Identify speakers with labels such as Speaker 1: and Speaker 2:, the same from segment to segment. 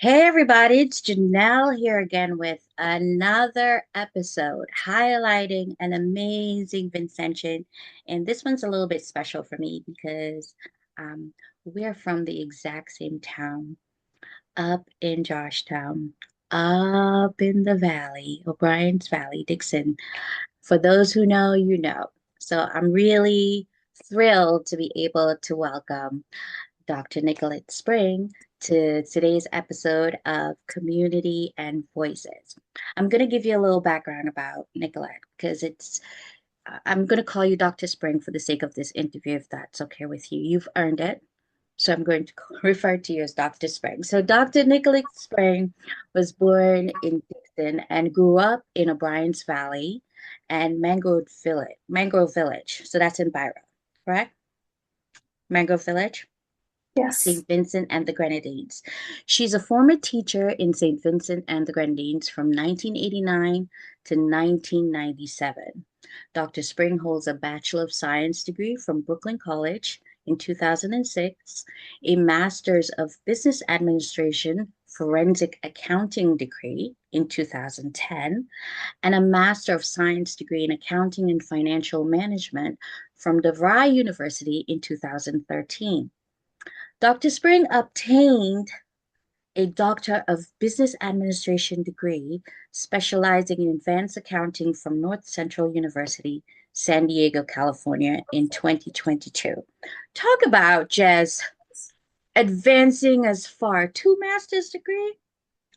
Speaker 1: Hey everybody, it's Janelle here again with another episode highlighting an amazing Vincentian. And this one's a little bit special for me because um, we're from the exact same town up in Georgetown, up in the valley, O'Brien's Valley, Dixon. For those who know, you know. So I'm really thrilled to be able to welcome Dr. Nicholette Spring to today's episode of Community and Voices. I'm going to give you a little background about Nicolette because I'm going to call you Dr. Spring for the sake of this interview, if that's okay with you. You've earned it. So I'm going to refer to you as Dr. Spring. So Dr. Nicolette Spring was born in Dixon and grew up in O'Brien's Valley and Mangrove Village. So that's in Byron, correct? Mangrove Village?
Speaker 2: Yes.
Speaker 1: St. Vincent and the Grenadines. She's a former teacher in St. Vincent and the Grenadines from 1989 to 1997. Dr. Spring holds a Bachelor of Science degree from Brooklyn College in 2006, a Master's of Business Administration Forensic Accounting degree in 2010, and a Master of Science degree in Accounting and Financial Management from DeVry University in 2013. Dr. Spring obtained a Doctor of Business Administration degree specializing in advanced accounting from North Central University, San Diego, California in 2022. Talk about just advancing as far. Two master's degree?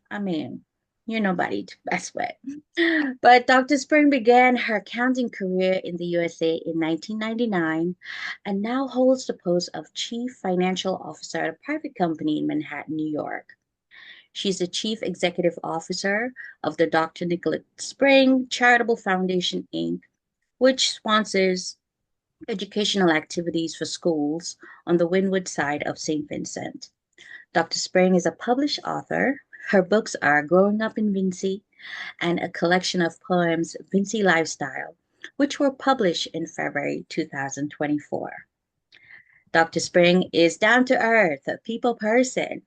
Speaker 1: I mean, you're nobody to mess with. But Dr. Spring began her accounting career in the USA in 1999 and now holds the post of Chief Financial Officer at a private company in Manhattan, New York. She's the Chief Executive Officer of the Dr. Nicholette Spring Charitable Foundation, Inc., which sponsors educational activities for schools on the windward side of St. Vincent. Dr. Spring is a published author. Her books are Growing Up in Vincy and a collection of poems, Vincy Lifestyle, which were published in February 2024. Dr. Spring is down to earth, a people person.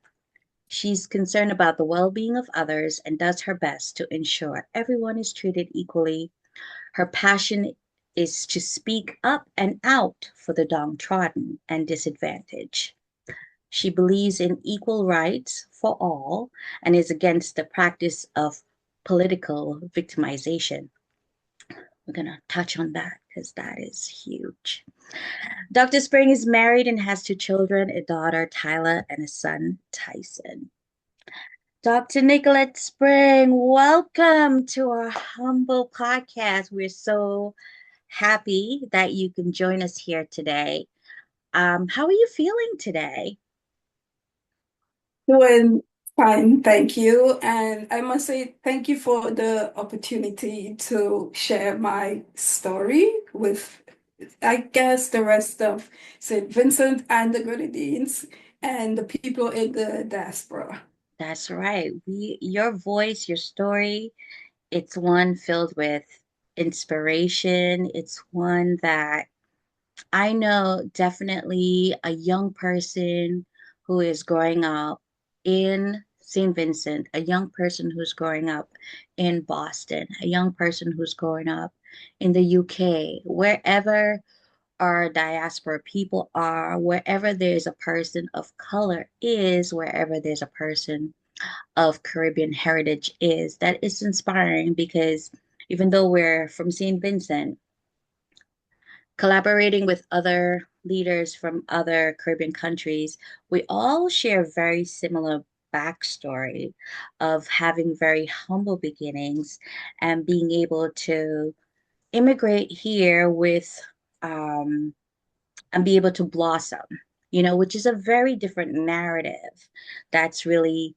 Speaker 1: She's concerned about the well being of others and does her best to ensure everyone is treated equally. Her passion is to speak up and out for the downtrodden and disadvantaged. She believes in equal rights for all and is against the practice of political victimization. We're going to touch on that because that is huge. Dr. Spring is married and has two children, a daughter, Tyler, and a son, Tyson. Dr. Nicholette Spring, welcome to our humble podcast. We're so happy that you can join us here today. How are you feeling today?
Speaker 2: Doing fine, thank you. And I must say thank you for the opportunity to share my story with, I guess, the rest of St. Vincent and the Grenadines and the people in the diaspora.
Speaker 1: That's right. Your voice, your story, it's one filled with inspiration. It's one that I know definitely a young person who is growing up in St. Vincent, a young person who's growing up in Boston, a young person who's growing up in the UK, wherever our diaspora people are, wherever there's a person of color is, wherever there's a person of Caribbean heritage is, that is inspiring because even though we're from St. Vincent, collaborating with other leaders from other Caribbean countries, we all share very similar backstory of having very humble beginnings and being able to immigrate here with um, and be able to blossom, which is a very different narrative that's really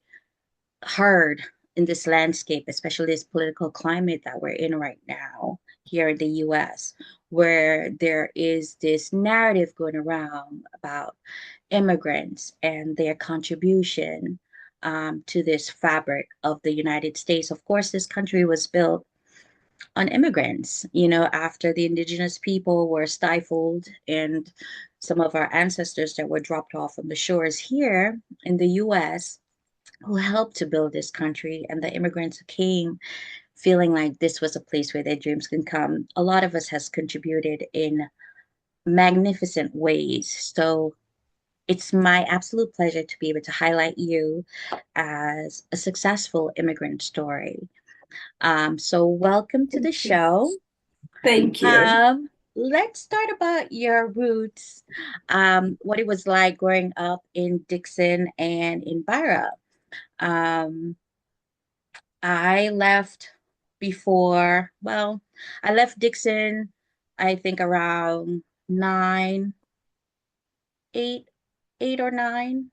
Speaker 1: hard in this landscape, especially this political climate that we're in right now here in the US, where there is this narrative going around about immigrants and their contribution to this fabric of the United States. Of course, this country was built on immigrants, after the indigenous people were stifled and some of our ancestors that were dropped off from the shores here in the US who helped to build this country and the immigrants who came feeling like this was a place where their dreams can come. A lot of us has contributed in magnificent ways. So it's my absolute pleasure to be able to highlight you as a successful immigrant story. So welcome to the
Speaker 2: Thank you.
Speaker 1: show.
Speaker 2: Thank you.
Speaker 1: Let's start about your roots, what it was like growing up in Dixon and in Byra. Um, I left before, well, I left Dixon, I think around nine, eight, 8 or 9.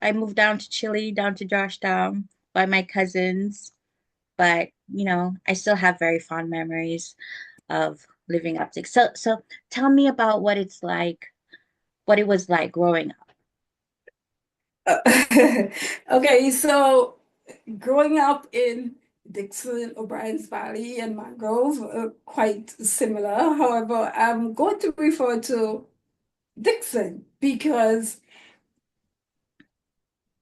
Speaker 1: I moved down to Chile, down to Georgetown by my cousins, but I still have very fond memories of living up there. So tell me about what it was like growing up.
Speaker 2: Uh, Okay, so growing up in Dixon, O'Brien's Valley, and Mangrove are quite similar. However, I'm going to refer to Dixon because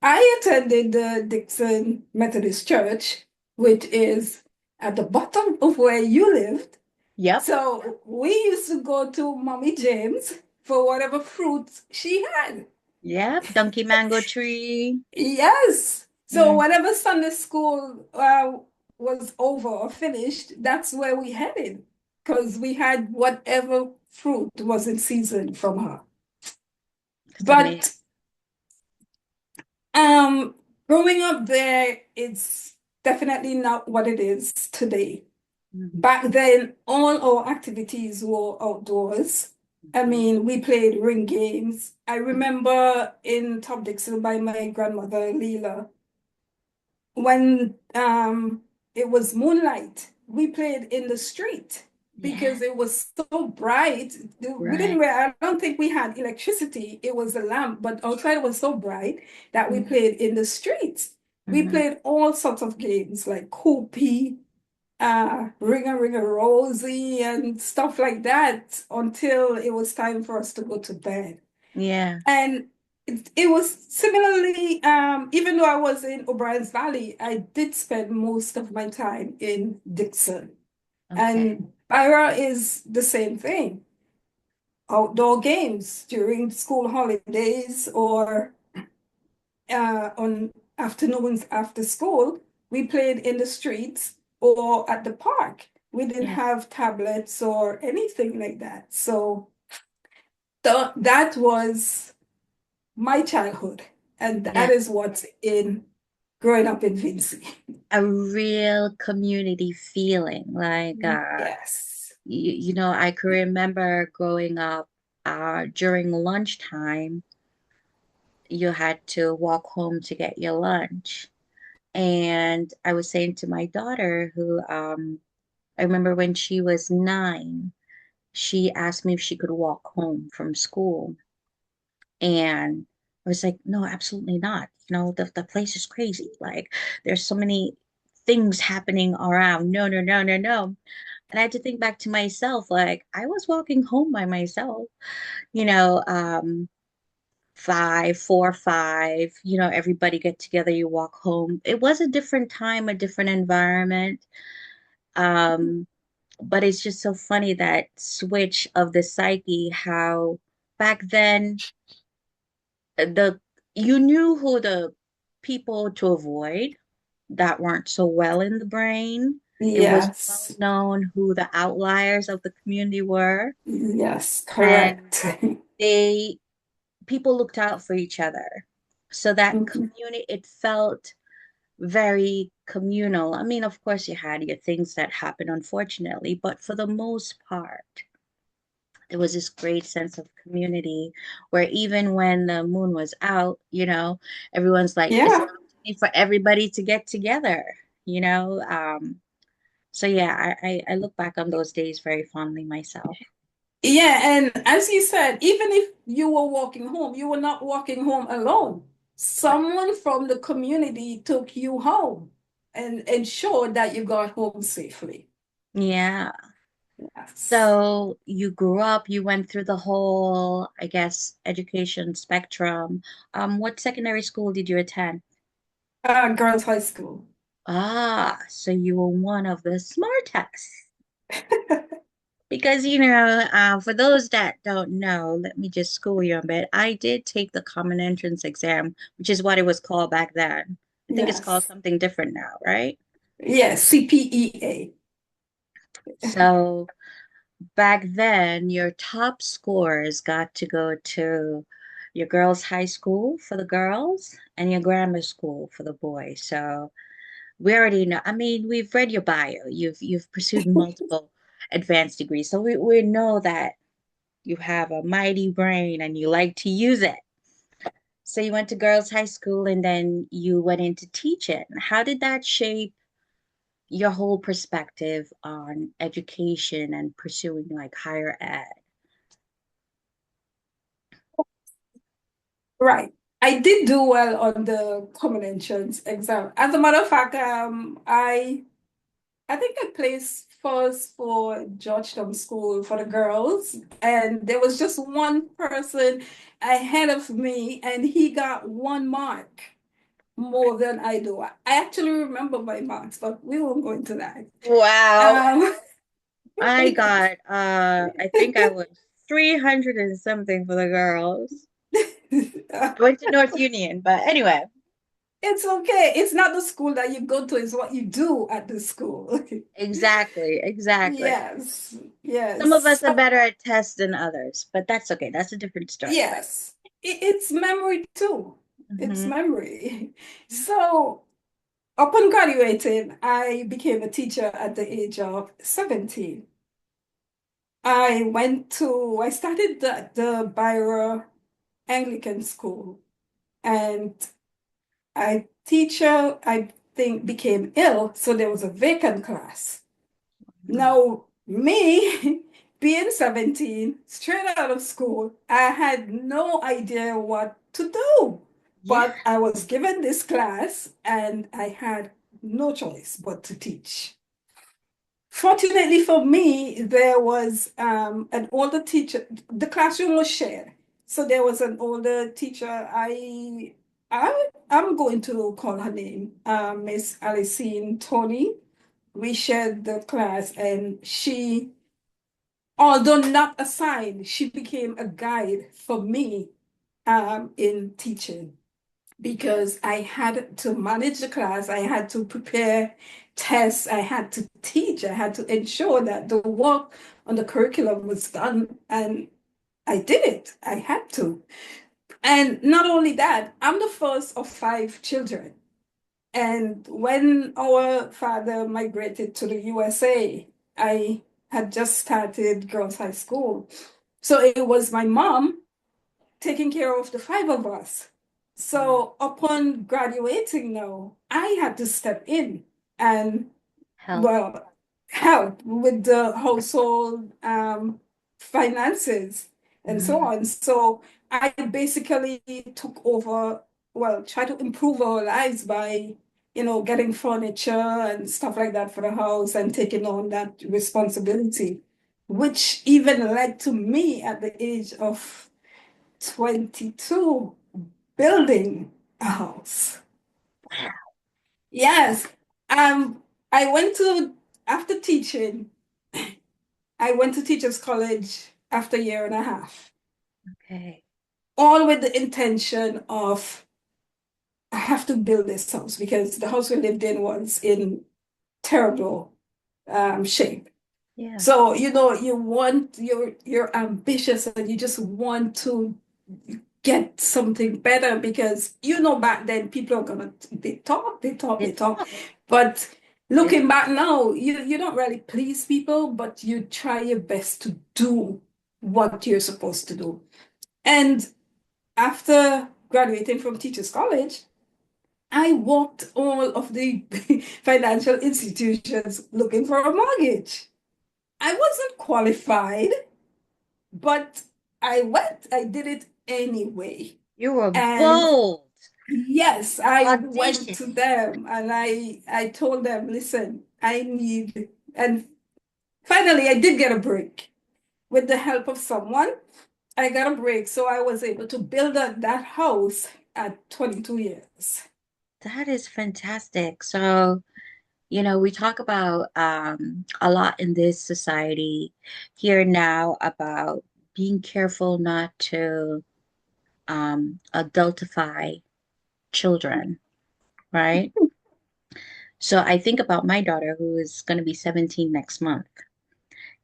Speaker 2: I attended the Dixon Methodist Church, which is at the bottom of where you lived.
Speaker 1: Yep,
Speaker 2: So we used to go to Mommy James for whatever fruits she had.
Speaker 1: yep, donkey mango tree.
Speaker 2: Yes. So
Speaker 1: Mm,
Speaker 2: whenever Sunday school was over or finished, that's where we headed because we had whatever fruit was in season from her.
Speaker 1: it's amazing.
Speaker 2: But um, growing up there, it's definitely not what it is today.
Speaker 1: Mhm,
Speaker 2: Back then, all our activities were outdoors. I
Speaker 1: mhm,
Speaker 2: mean, we played ring games. I remember in Top Dixon by my grandmother, Leela, when it was moonlight, we played in the street
Speaker 1: yeah,
Speaker 2: because it was so bright. We didn't
Speaker 1: right.
Speaker 2: wear, I don't think we had electricity. It was a lamp, but outside was so bright that we
Speaker 1: Mhm,
Speaker 2: played in the streets. We
Speaker 1: mhm.
Speaker 2: played all sorts of games like Koopy, Ring a Rosie, and stuff like that until it was time for us to go to bed.
Speaker 1: Yeah,
Speaker 2: And it was similarly, even though I was in O'Brien's Valley, I did spend most of my time in Dixon.
Speaker 1: okay.
Speaker 2: And Byra is the same thing. Outdoor games during school holidays or on afternoons after school, we played in the streets or at the park. We didn't
Speaker 1: Yeah.
Speaker 2: have tablets or anything like that. So that was my childhood. And that
Speaker 1: Yeah.
Speaker 2: is what's in growing up in Vincy.
Speaker 1: A real community feeling. Like
Speaker 2: Yes.
Speaker 1: I can remember growing up during lunchtime, you had to walk home to get your lunch. And I was saying to my daughter, who I remember when she was 9, she asked me if she could walk home from school. And I was like, no, absolutely not. The place is crazy. Like, there's so many things happening around. No, no, no, no, no. And I had to think back to myself, like, I was walking home by myself, you know, um, 5, 4, 5, everybody get together, you walk home. It was a different time, a different environment. Um, but it's just so funny that switch of the psyche, how back then the you knew who the people to avoid that weren't so well in the brain. It was well
Speaker 2: Yes.
Speaker 1: known who the outliers of the community were,
Speaker 2: Yes,
Speaker 1: and
Speaker 2: correct.
Speaker 1: they people looked out for each other. So that
Speaker 2: Mhm.
Speaker 1: community, it felt very communal. I mean, of course, you had your things that happened, unfortunately, but for the most part, there was this great sense of community where even when the moon was out, everyone's like, it's an
Speaker 2: Yeah.
Speaker 1: opportunity for everybody to get together, you know? So yeah, I look back on those days very fondly myself.
Speaker 2: Yeah, and as you said, even if you were walking home, you were not walking home alone.
Speaker 1: Right.
Speaker 2: Someone from the community took you home and ensured that you got home safely.
Speaker 1: Yeah.
Speaker 2: Yes.
Speaker 1: So you grew up, you went through the whole, I guess, education spectrum. What secondary school did you attend?
Speaker 2: Girls' high school.
Speaker 1: Ah, so you were one of the smartest. Because, for those that don't know, let me just school you a bit. I did take the common entrance exam, which is what it was called back then. I think it's called
Speaker 2: Yes.
Speaker 1: something different now, right?
Speaker 2: Yes, CPEA.
Speaker 1: So back then, your top scores got to go to your girls' high school for the girls and your grammar school for the boys. So we already know. I mean, we've read your bio. You've pursued multiple advanced degrees, so we know that you have a mighty brain and you like to use it. So you went to girls' high school and then you went into teaching. How did that shape your whole perspective on education and pursuing like higher ed?
Speaker 2: Right. I did do well on the common entrance exam. As a matter of fact, I think I placed first for Georgetown School for the girls, and there was just one person ahead of me, and he got 1 mark more than I do. I actually remember my marks, but we won't go into that.
Speaker 1: Wow.
Speaker 2: Um,
Speaker 1: I got I think I was 300 and something for the girls. I went to North Union, but anyway,
Speaker 2: it's okay. It's not the school that you go to, it's what you do at the school.
Speaker 1: exactly, exactly.
Speaker 2: Yes,
Speaker 1: Some of
Speaker 2: yes.
Speaker 1: us are better at tests than others, but that's okay. That's a different story.
Speaker 2: Yes, it's memory too. It's
Speaker 1: Hmm.
Speaker 2: memory. So, upon graduating, I became a teacher at the age of 17. I started the Byra Anglican School, and I think, became ill, so there was a vacant class. Now, me being 17, straight out of school, I had no idea what to do.
Speaker 1: Yeah.
Speaker 2: But I was given this class and I had no choice but to teach. Fortunately for me, there was an older teacher. The classroom was shared. So there was an older teacher. I'm going to call her name, Miss Alicine Tony. We shared the class, and she, although not assigned, she became a guide for me in teaching because I had to manage the class, I had to prepare tests, I had to teach, I had to ensure that the work on the curriculum was done, and I did it. I had to. And not only that, I'm the first of 5 children. And when our father migrated to the USA, I had just started girls' high school. So it was my mom taking care of the 5 of us.
Speaker 1: Wow.
Speaker 2: So upon graduating now, I had to step in and,
Speaker 1: Help.
Speaker 2: well, help with the household finances and so
Speaker 1: Mhm.
Speaker 2: on. So I basically took over, well, try to improve our lives by, getting furniture and stuff like that for the house and taking on that responsibility, which even led to me at the age of 22 building a house. Yes. I went to, after teaching, I went to Teachers College after a year and a half,
Speaker 1: Okay.
Speaker 2: all with the intention of, I have to build this house because the house we lived in was in terrible shape.
Speaker 1: Yeah.
Speaker 2: So, you're ambitious and you just want to get something better because back then people are gonna they talk, they talk, they
Speaker 1: It's
Speaker 2: talk.
Speaker 1: not.
Speaker 2: But
Speaker 1: It's
Speaker 2: looking back now, you don't really please people, but you try your best to do what you're supposed to do. And after graduating from Teachers College, I walked all of the financial institutions looking for a mortgage. I wasn't qualified, but I did it anyway.
Speaker 1: you were
Speaker 2: And
Speaker 1: bold,
Speaker 2: yes, I went to
Speaker 1: audacious.
Speaker 2: them and I told them, listen, I need, and finally I did get a break with the help of someone. I got a break, so I was able to build that house at 22 years.
Speaker 1: That is fantastic. So, we talk about a lot in this society here now about being careful not to adultify children, right? So I think about my daughter who is going to be 17 next month,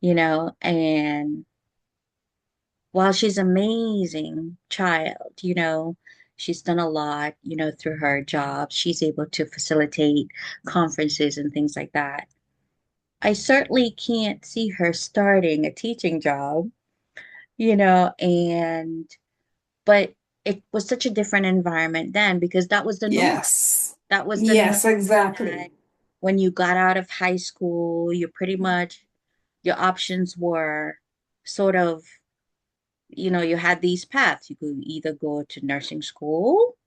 Speaker 1: and while she's amazing child, she's done a lot, through her job. She's able to facilitate conferences and things like that. I certainly can't see her starting a teaching job, and but it was such a different environment then because that was the norm.
Speaker 2: Yes.
Speaker 1: That was the norm
Speaker 2: Yes,
Speaker 1: that
Speaker 2: exactly.
Speaker 1: when you got out of high school, you pretty much your options were sort of, you had these paths. You could either go to nursing school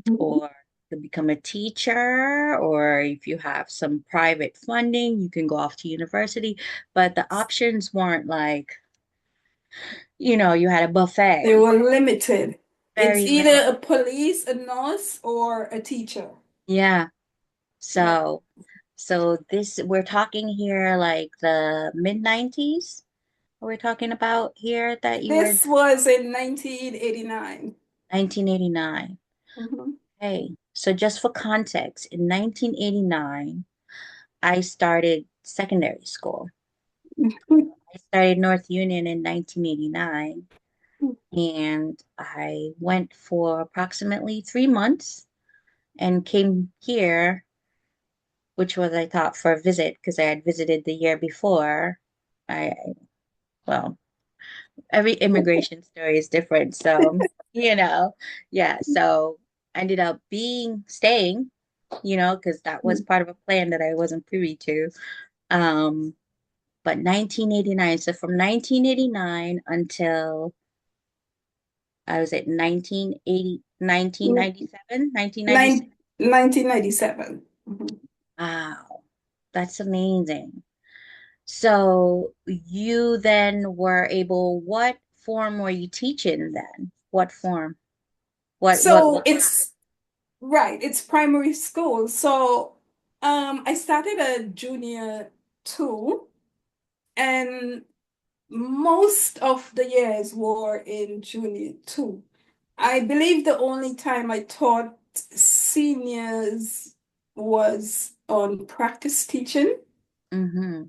Speaker 2: Mhm.
Speaker 1: or to become a teacher, or if you have some private funding, you can go off to university. But the options weren't like, you had a
Speaker 2: They
Speaker 1: buffet,
Speaker 2: were limited. It's
Speaker 1: very
Speaker 2: either
Speaker 1: limited.
Speaker 2: a police, a nurse, or a teacher.
Speaker 1: Yeah.
Speaker 2: Yeah.
Speaker 1: So this we're talking here like the mid 90s. We're talking about here that you were
Speaker 2: This was in 1989.
Speaker 1: 1989.
Speaker 2: Mhm.
Speaker 1: Hey, so just for context, in 1989, I started secondary school. I started North Union in 1989, and I went for approximately 3 months and came here, which was I thought for a visit because I had visited the year before. I, well, every immigration story is different, so yeah. So I ended up staying, because that was part of a plan that I wasn't privy to. Um, but 1989, so from 1989 until I was at 1980, 1997, 1996.
Speaker 2: 1997. Mhm.
Speaker 1: Wow, that's amazing. So you then were able, what form were you teaching then? What form?
Speaker 2: So
Speaker 1: What?
Speaker 2: it's right, it's primary school. So I started a junior two, and most of the years were in junior two. I believe the only time I taught seniors was on practice teaching,
Speaker 1: Mm-hmm.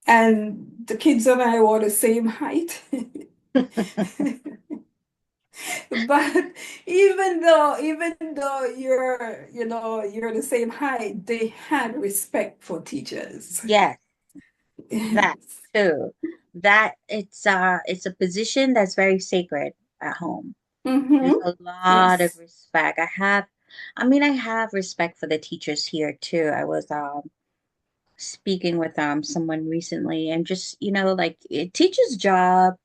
Speaker 2: and the kids and I were the same height. But even though you're the same height, they had respect for teachers.
Speaker 1: Yes, that too. That it's a position that's very sacred at home. There's
Speaker 2: Mm-hmm.
Speaker 1: a lot of
Speaker 2: Yes.
Speaker 1: respect. I have respect for the teachers here too. I was speaking with someone recently and just, like a teacher's job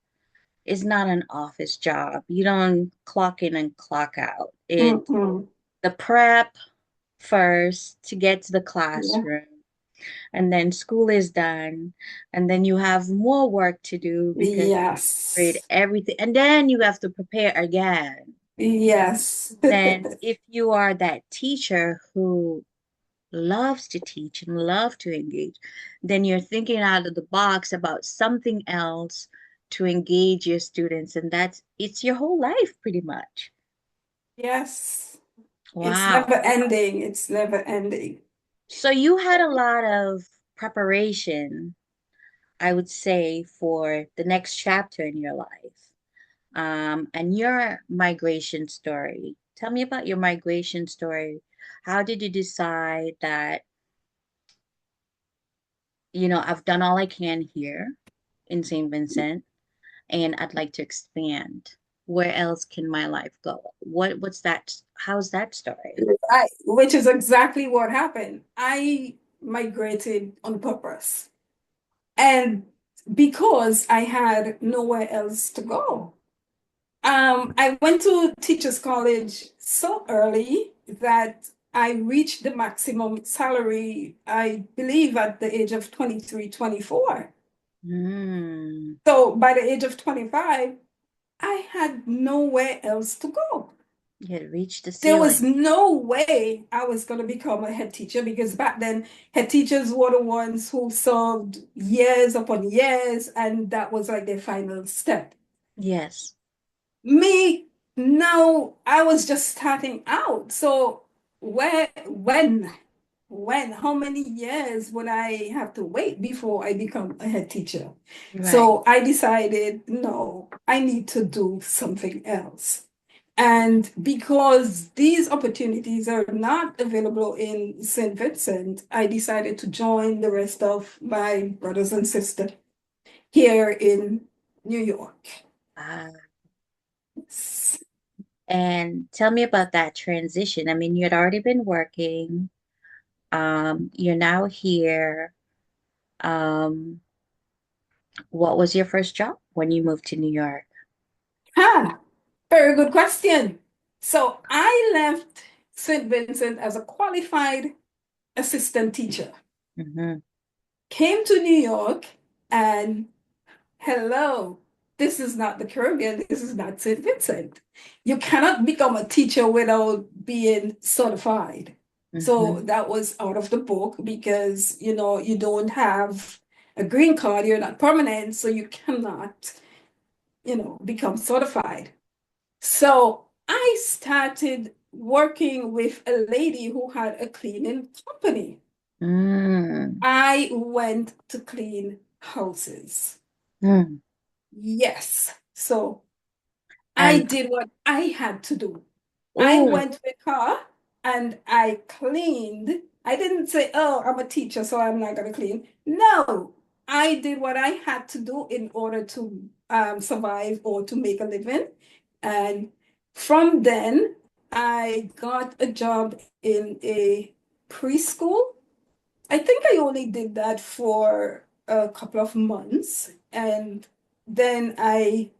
Speaker 1: is not an office job. You don't clock in and clock out.
Speaker 2: Mm-mm.
Speaker 1: The prep first to get to the
Speaker 2: Yeah.
Speaker 1: classroom, and then school is done, and then you have more work to do because you have to grade
Speaker 2: Yes.
Speaker 1: everything, and then you have to prepare again.
Speaker 2: Yes.
Speaker 1: Then if you are that teacher who loves to teach and love to engage, then you're thinking out of the box about something else to engage your students, and it's your whole life pretty much.
Speaker 2: Yes. It's never
Speaker 1: Wow.
Speaker 2: ending. It's never ending.
Speaker 1: So you had a lot of preparation, I would say, for the next chapter in your life. And your migration story. Tell me about your migration story. How did you decide that, I've done all I can here in St. Vincent and I'd like to expand? Where else can my life go? What's that? How's that story?
Speaker 2: Which is exactly what happened. I migrated on purpose. And because I had nowhere else to go. I went to teachers college so early that I reached the maximum salary, I believe, at the age of 23, 24.
Speaker 1: Hmm.
Speaker 2: So by the age of 25, I had nowhere else to go.
Speaker 1: You had reached the
Speaker 2: There was
Speaker 1: ceiling.
Speaker 2: no way I was going to become a head teacher because back then head teachers were the ones who served years upon years, and that was like their final step.
Speaker 1: Yes.
Speaker 2: Me, no, I was just starting out. So how many years would I have to wait before I become a head teacher?
Speaker 1: Right.
Speaker 2: So I decided, no, I need to do something else. And because these opportunities are not available in St. Vincent, I decided to join the rest of my brothers and sisters here in New York.
Speaker 1: Ah. And tell me about that transition. I mean, you had already been working. You're now here. Um, what was your first job when you moved to New York?
Speaker 2: Ha! Very good question. So I left St. Vincent as a qualified assistant teacher,
Speaker 1: Hmm.
Speaker 2: came to New York, and hello, this is not the Caribbean, this is not St. Vincent. You cannot become a teacher without being certified. So
Speaker 1: Hmm.
Speaker 2: that was out of the book because, you don't have a green card, you're not permanent, so you cannot, become certified. So I started working with a lady who had a cleaning company.
Speaker 1: Mm.
Speaker 2: I went to clean houses.
Speaker 1: Mm.
Speaker 2: Yes. So I
Speaker 1: And
Speaker 2: did what I had to do. I
Speaker 1: oh,
Speaker 2: went with her and I cleaned. I didn't say, oh, I'm a teacher, so I'm not going to clean. No, I did what I had to do in order to survive or to make a living. And from then, I got a job in a preschool. I think I only did that for a couple of months. And then I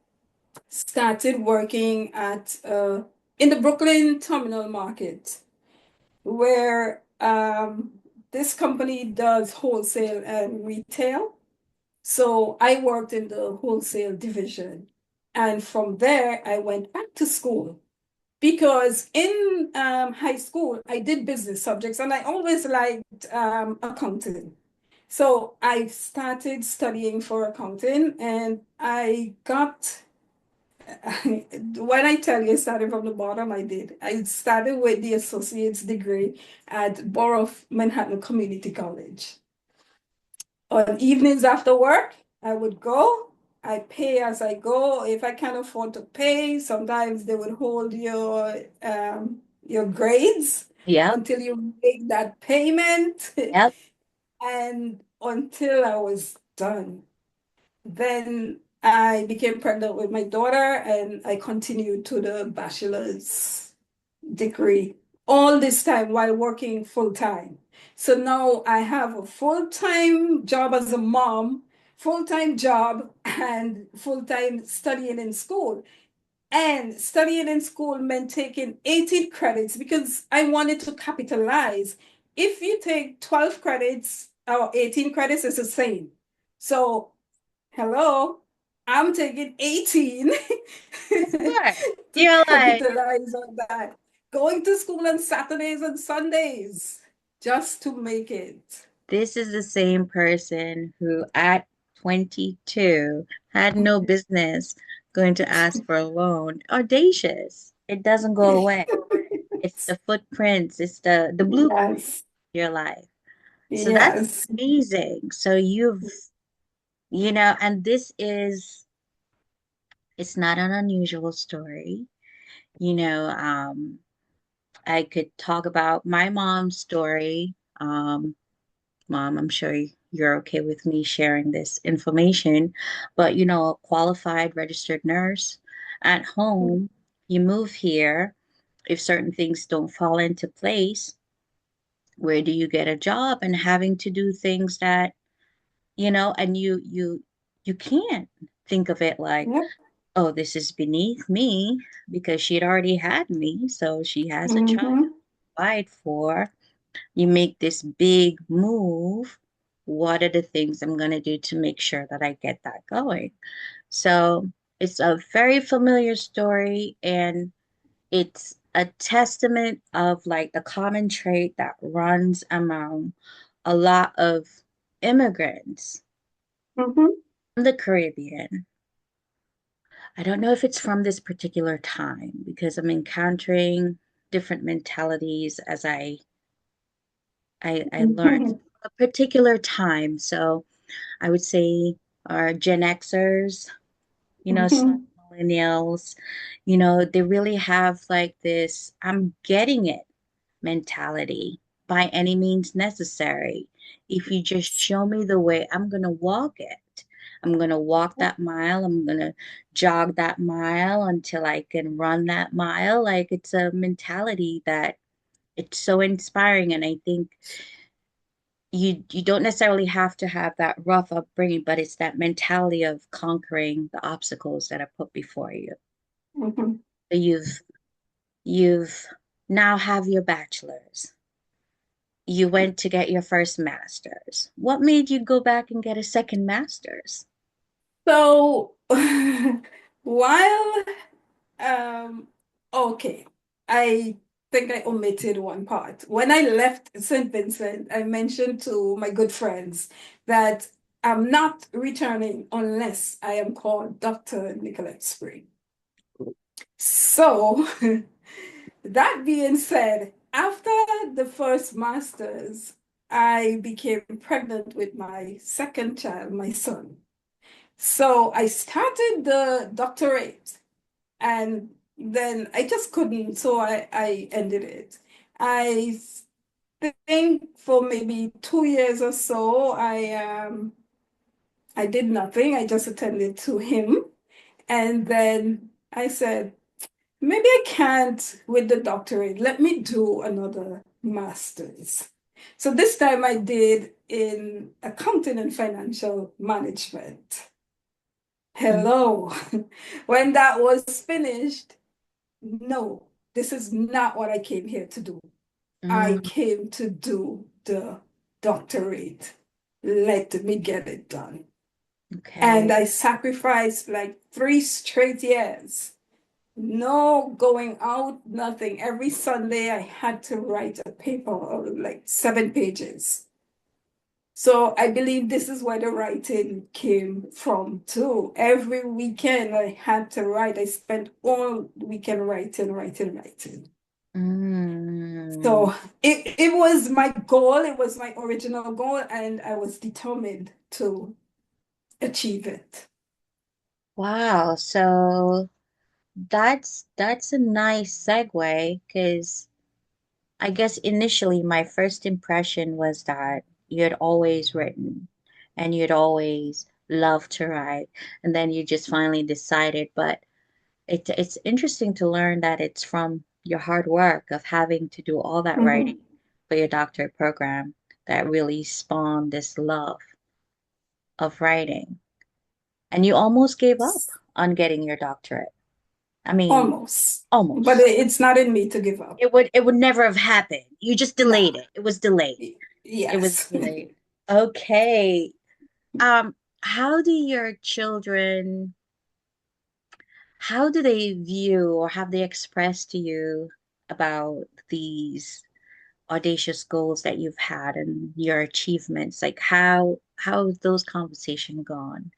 Speaker 2: started working at in the Brooklyn Terminal Market, where this company does wholesale and retail. So I worked in the wholesale division. And from there, I went back to school because in high school, I did business subjects and I always liked accounting. So I started studying for accounting and I got when I tell you I started from the bottom, I did. I started with the associate's degree at Borough of Manhattan Community College. On evenings after work, I would go. I pay as I go. If I can't afford to pay, sometimes they would hold your grades
Speaker 1: yep,
Speaker 2: until you make that payment
Speaker 1: yep.
Speaker 2: and until I was done. Then I became pregnant with my daughter and I continued to the bachelor's degree all this time while working full time. So now I have a full-time job as a mom, full-time job, and full-time studying in school. And studying in school meant taking 18 credits because I wanted to capitalize. If you take 12 credits or 18 credits, it's the same. So hello, I'm taking 18
Speaker 1: Sure.
Speaker 2: to
Speaker 1: You're like,
Speaker 2: capitalize on that. Going to school on Saturdays and Sundays just to make it.
Speaker 1: this is the same person who at 22 had no business going to ask for a loan. Audacious. It doesn't go away. It's the footprints, it's the blueprint
Speaker 2: Yes,
Speaker 1: of your life. So that's
Speaker 2: yes.
Speaker 1: amazing. So and this is, it's not an unusual story. You know, I could talk about my mom's story. Mom, I'm sure you're okay with me sharing this information, but a qualified registered nurse at home, you move here. If certain things don't fall into place, where do you get a job and having to do things that, and you can't think of it like,
Speaker 2: Yep.
Speaker 1: oh, this is beneath me because she had already had me, so she has a child to
Speaker 2: Mm-hmm.
Speaker 1: provide for. You make this big move. What are the things I'm going to do to make sure that I get that going? So it's a very familiar story, and it's a testament of like the common trait that runs among a lot of immigrants
Speaker 2: Mhm.
Speaker 1: from the Caribbean. I don't know if it's from this particular time because I'm encountering different mentalities as I learned
Speaker 2: Mhm.
Speaker 1: a particular time. So I would say our Gen Xers, some
Speaker 2: Mhm.
Speaker 1: millennials, they really have like this I'm getting it mentality by any means necessary. If you just show me the way, I'm going to walk it. I'm going to walk that mile. I'm going to jog that mile until I can run that mile. Like it's a mentality that it's so inspiring. And I think you don't necessarily have to have that rough upbringing, but it's that mentality of conquering the obstacles that are put before you.
Speaker 2: Mhm.
Speaker 1: So you've now have your bachelor's. You went to get your first master's. What made you go back and get a second master's?
Speaker 2: So while okay, I think I omitted one part. When I left St. Vincent, I mentioned to my good friends that I'm not returning unless I am called Dr. Nicholette Spring. So, that being said, after the first master's, I became pregnant with my second child, my son. So I started the doctorate and then I just couldn't, so I ended it. I think for maybe 2 years or so, I did nothing. I just attended to him. And then I said, maybe I can't with the doctorate. Let me do another master's. So this time I did in accounting and financial management.
Speaker 1: Mm,
Speaker 2: Hello. When that was finished, no, this is not what I came here to do. I
Speaker 1: mm,
Speaker 2: came to do the doctorate. Let me get it done. And
Speaker 1: okay.
Speaker 2: I sacrificed like 3 straight years. No going out, nothing. Every Sunday I had to write a paper of like 7 pages. So I believe this is where the writing came from too. Every weekend I had to write. I spent all weekend writing, writing, writing.
Speaker 1: Mm,
Speaker 2: So it was my goal, it was my original goal, and I was determined to achieve it.
Speaker 1: wow. So that's a nice segue because I guess initially my first impression was that you had always written and you'd always loved to write, and then you just finally decided, but it's interesting to learn that it's from your hard work of having to do all that writing
Speaker 2: Mhm.
Speaker 1: for your doctorate program that really spawned this love of writing. And you almost gave up on getting your doctorate. I mean,
Speaker 2: Almost. But
Speaker 1: almost.
Speaker 2: it's not in me to give up.
Speaker 1: It would never have happened. You just
Speaker 2: No.
Speaker 1: delayed it. It was delayed. It was
Speaker 2: Yes.
Speaker 1: delayed. Okay. How do your children, how do they view or have they expressed to you about these audacious goals that you've had and your achievements? Like how have those conversations gone?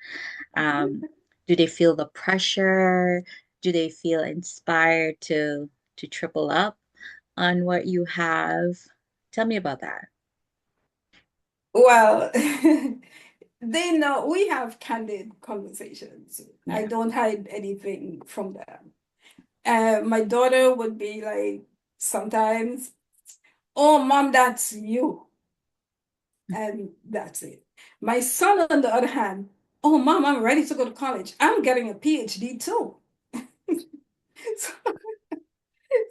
Speaker 1: Um, do they feel the pressure? Do they feel inspired to triple up on what you have? Tell me about that.
Speaker 2: Well, they know we have candid conversations. I
Speaker 1: Yeah.
Speaker 2: don't hide anything from them. My daughter would be like, sometimes, oh, mom, that's you. And that's it. My son, on the other hand, oh, mom, I'm ready to go to college. I'm getting a PhD too. So,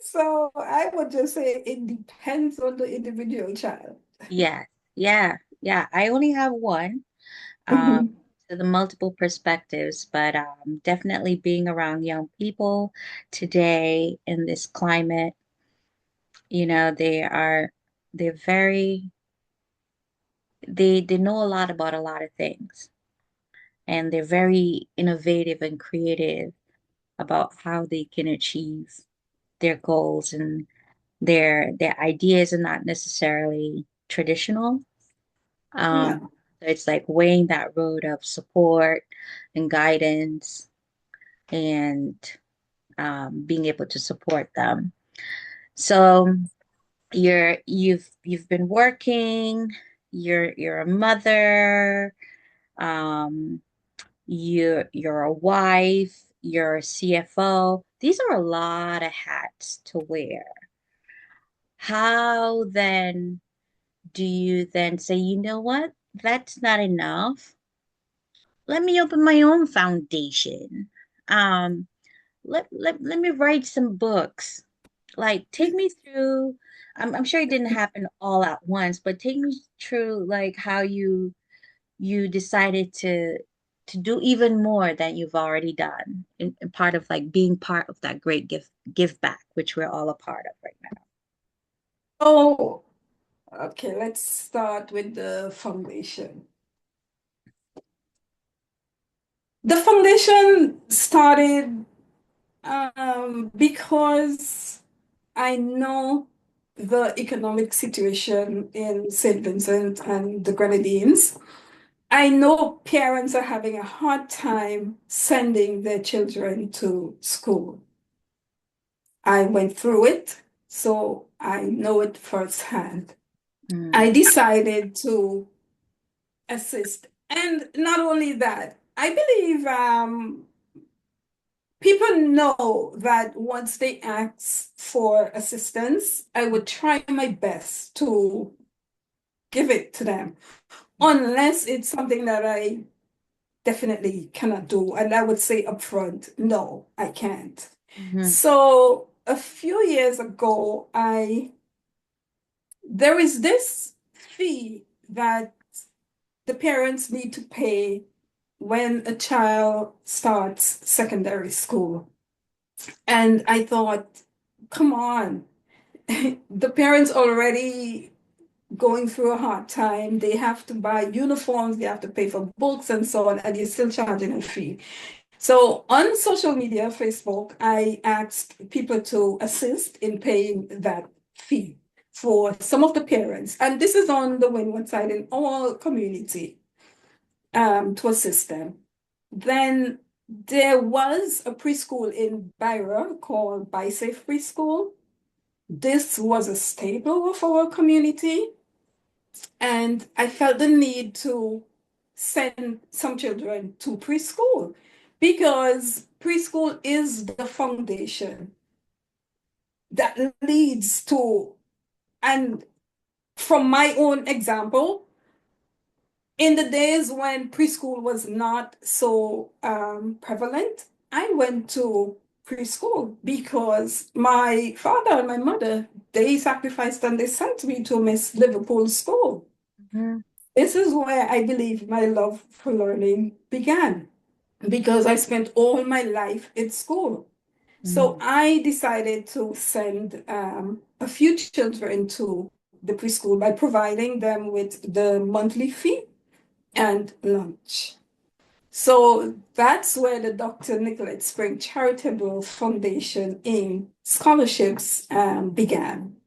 Speaker 2: so I would just say it depends on the individual child.
Speaker 1: Yeah. Yeah. Yeah. I only have one. Um,
Speaker 2: Mhm.
Speaker 1: so the multiple perspectives, but definitely being around young people today in this climate, they're very they know a lot about a lot of things, and they're very innovative and creative about how they can achieve. their goals and their ideas are not necessarily traditional.
Speaker 2: No.
Speaker 1: So it's like weighing that road of support and guidance and being able to support them. So you've been working, you're a mother, um, you're a wife, you're a CFO. These are a lot of hats to wear. How then do you then say, you know what? That's not enough. Let me open my own foundation. Um, let me write some books. Like take me through, I'm sure it didn't happen all at once, but take me through like how you decided to do even more than you've already done in part of like being part of that great give back, which we're all a part of right now.
Speaker 2: Oh, okay, let's start with the foundation. The foundation started because I know the economic situation in St. Vincent and the Grenadines. I know parents are having a hard time sending their children to school. I went through it, so I know it firsthand. I
Speaker 1: Mm,
Speaker 2: decided to assist. And not only that, I believe people know that once they ask for assistance, I would try my best to give it to them, unless it's something that I definitely cannot do. And I would say upfront, no, I can't.
Speaker 1: mhm,
Speaker 2: So a few years ago, there is this fee that the parents need to pay when a child starts secondary school. And I thought, come on, the parents already going through a hard time. They have to buy uniforms, they have to pay for books and so on, and you're still charging a fee. So on social media, Facebook, I asked people to assist in paying that fee for some of the parents. And this is on the windward side in our community, to assist them. Then there was a preschool in Byra called BySafe Preschool. This was a staple of our community, and I felt the need to send some children to preschool because preschool is the foundation that leads to, and from my own example, in the days when preschool was not so prevalent, I went to preschool because my father and my mother, they sacrificed and they sent me to Miss Liverpool School.
Speaker 1: mhm,
Speaker 2: This is where I believe my love for learning began because I spent all my life in school. So
Speaker 1: mhm,
Speaker 2: I decided to send a few children to the preschool by providing them with the monthly fee and lunch. So that's where the Dr. Nicholette Spring Charitable Foundation in scholarships began.